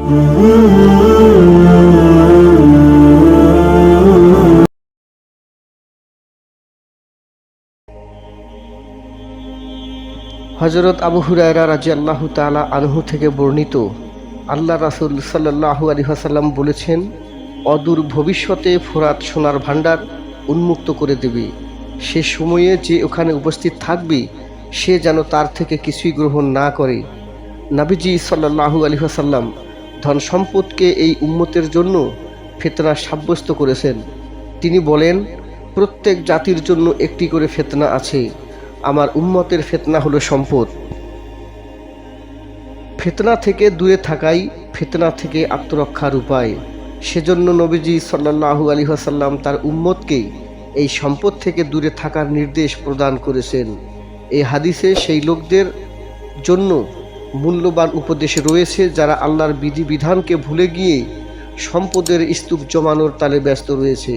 হযরত আবু হুরায়রা রাদিয়াল্লাহু তাআলা আনহু থেকে বর্ণিত, আল্লাহ রাসূল সাল্লাল্লাহু আলাইহি ওয়াসাল্লাম বলেছেন, অদূর ভবিষ্যতে ফোরাত সোনার ভাণ্ডার উন্মুক্ত করে দেবে। সে সময়ে যে ওখানে উপস্থিত থাকবে সে যেন তার থেকে কিছুই গ্রহণ না করে। নবীজি সাল্লাল্লাহু আলাইহি ওয়াসাল্লাম ধন সম্পদকে এই উম্মতের জন্য ফিতনা সাব্যস্ত করেছেন। তিনি বলেন, প্রত্যেক জাতির জন্য একটি করে ফিতনা আছে, আমার উম্মতের ফিতনা হলো সম্পদ। ফিতনা থেকে দূরে থাকাই ফিতনা থেকে আত্মরক্ষার উপায়। সেজন্য নবীজি সাল্লাল্লাহু আলাইহি ওয়াসাল্লাম তার উম্মতকে এই সম্পদ থেকে দূরে থাকার নির্দেশ প্রদান করেছেন। এই হাদিসে সেই লোকদের জন্য মূল্যবান উপদেশ রয়েছে যারা আল্লাহর বিধিবিধানকে ভুলে গিয়ে সম্পদের স্তূপ জমানোর তালে ব্যস্ত রয়েছে।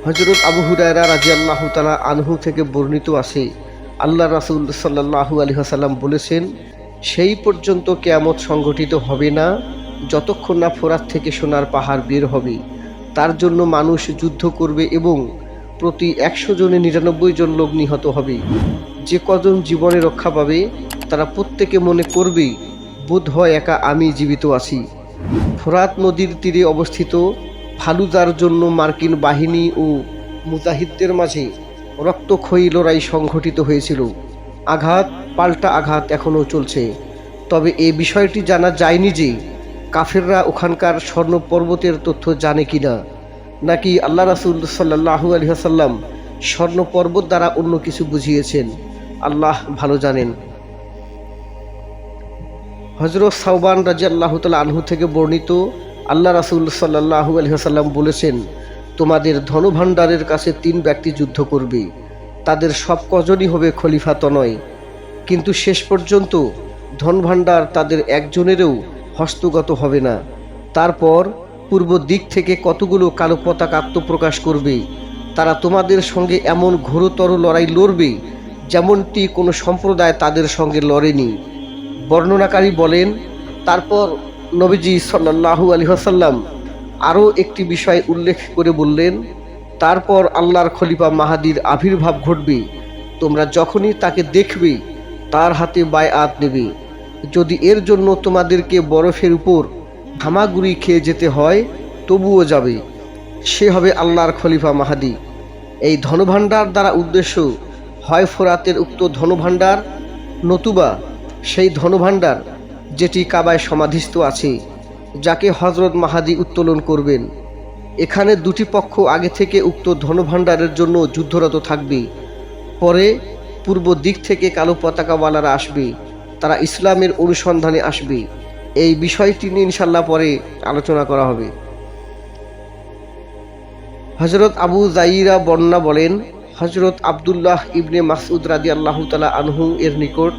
হযরত আবু হুরায়রা রাদিয়াল্লাহু তাআলা আনহু থেকে বর্ণিত আছে, আল্লাহ রাসূল সাল্লাল্লাহু আলাইহি ওয়াসাল্লাম বলেছেন, সেই পর্যন্ত কিয়ামত সংঘটিত হবে না যতক্ষণ না ফোরাত থেকে সোনার পাহাড় বের হবে। তার জন্য মানুষ যুদ্ধ করবে এবং প্রতি 100 জনে 99 জন লোক নিহত হবে। যে কজন জীবনে রক্ষা পাবে তারা প্রত্যেকে মনে করবে, বোধ হয় একা আমি জীবিত আছি। ফোরাত নদীর তীরে অবস্থিত ফালুজার জন্য মার্কিন বাহিনী ও মুজাহিদদের মাঝে রক্তক্ষয়ী লড়াই সংঘটিত হয়েছিল। আঘাত পাল্টা আঘাত এখনও চলছে। তবে এই বিষয়টি জানা যায়নি যে কাফেররা ওখানকার স্বর্ণ পর্বতের তথ্য জানে কিনা, নাকি আল্লাহ রাসূল সাল্লাল্লাহু আলাইহি ওয়াসাল্লাম স্বর্ণ পর্বত দ্বারা অন্য কিছু বুঝিয়েছেন, আল্লাহ ভালো জানেন। হযরত সাওবান রাদিয়াল্লাহু তাআলা আনহু থেকে বর্ণিত, আল্লাহ রাসূল সাল্লাল্লাহু আলাইহি ওয়াসাল্লাম বলেছেন, তোমাদের ধনভাণ্ডারের কাছে 3 ব্যক্তি যুদ্ধ করবে, তাদের সব কজনই হবে খলিফা তনয়, কিন্তু শেষ পর্যন্ত ধনভাণ্ডার তাদের একজনেরও হস্তগত হবে না। তারপর পূর্ব দিক থেকে কতগুলো কালো পতাকা আত্মপ্রকাশ করবে, তারা তোমাদের সঙ্গে এমন ঘোরতর লড়াই লড়বে যেমনটি কোনো সম্প্রদায় তাদের সঙ্গে লড়েনি। বর্ণনাকারী বলেন, তারপর নবীজি সাল্লাল্লাহু আলাইহি ওয়াসাল্লাম আরও একটি বিষয় উল্লেখ করে বললেন, তারপর আল্লাহর খলিফা মাহাদির আবির্ভাব ঘটবে, তোমরা যখনই তাকে দেখবে তার হাতে বায়আত নেবে। যদি এর জন্য তোমাদেরকে বরফের উপর হামাগুড়ি খেয়ে যেতে হয় তবুও যাবে। সে হবে আল্লাহর খলিফা মাহাদি। এই ধনভাণ্ডার দ্বারা উদ্দেশ্য হয় ফোরাতের উক্ত ধনভাণ্ডার, নতুবা সেই ধনভাণ্ডার যেটি কাবায় সমাধিস্থ আছে, যাকে হযরত মাহাদি উত্তোলন করবেন। এখানে 2টি পক্ষ আগে থেকে উক্ত ধনভাণ্ডারের জন্য যুদ্ধরত থাকবে। পরে পূর্ব দিক থেকে কালো পতাকাওয়ালারা আসবে, তারা ইসলামের অনুসন্ধানে আসবে। এই বিষয়টি নিয়ে ইনশাল্লাহ পরে আলোচনা করা হবে। হযরত আবু যায়িরা বর্ণনা বলেন, হযরত আব্দুল্লাহ ইবনে মাসউদ রাদিয়াল্লাহু তাআলা আনহু এর নিকট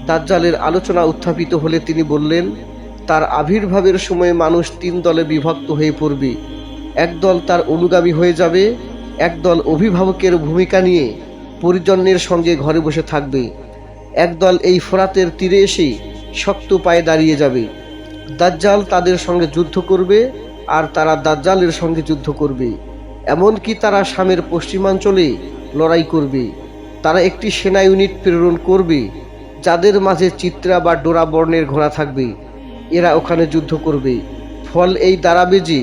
দাজ্জালের আলোচনা উত্থাপিত হলে তিনি বললেন, তার আবির্ভাবের সময় মানুষ 3 দলে বিভক্ত হয়ে পড়বে। একদল তার অনুগামী হয়ে যাবে, একদল অভিভাবকের ভূমিকা নিয়ে পরিজনের সঙ্গে ঘরে বসে থাকবে, একদল এই ফোরাতের তীরে এসে শক্ত পায়ে দাঁড়িয়ে যাবে। দাজ্জাল তাদের সঙ্গে যুদ্ধ করবে আর তারা দাজ্জালের সঙ্গে যুদ্ধ করবে। এমনকি তারা শামের পশ্চিমাঞ্চলে লড়াই করবে। তারা একটি সেনা ইউনিট প্রেরণ করবে যাদের মাঝে চিত্রা বা ডোরা বর্ণের ঘোড়া থাকবে। এরা ওখানে যুদ্ধ করবে। ফল এই দাঁড়াবে যে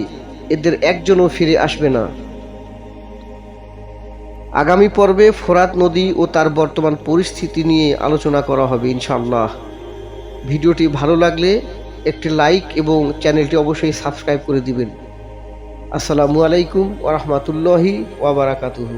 এদের একজনও ফিরে আসবে না। আগামী পর্বে ফোরাত নদী ও তার বর্তমান পরিস্থিতি নিয়ে আলোচনা করা হবে ইনশাআল্লাহ। ভিডিওটি ভালো লাগলে একটি লাইক এবং চ্যানেলটি অবশ্যই সাবস্ক্রাইব করে দিবেন। আসসালামু আলাইকুম ওয়া রাহমাতুল্লাহি ওয়া বারাকাতুহু।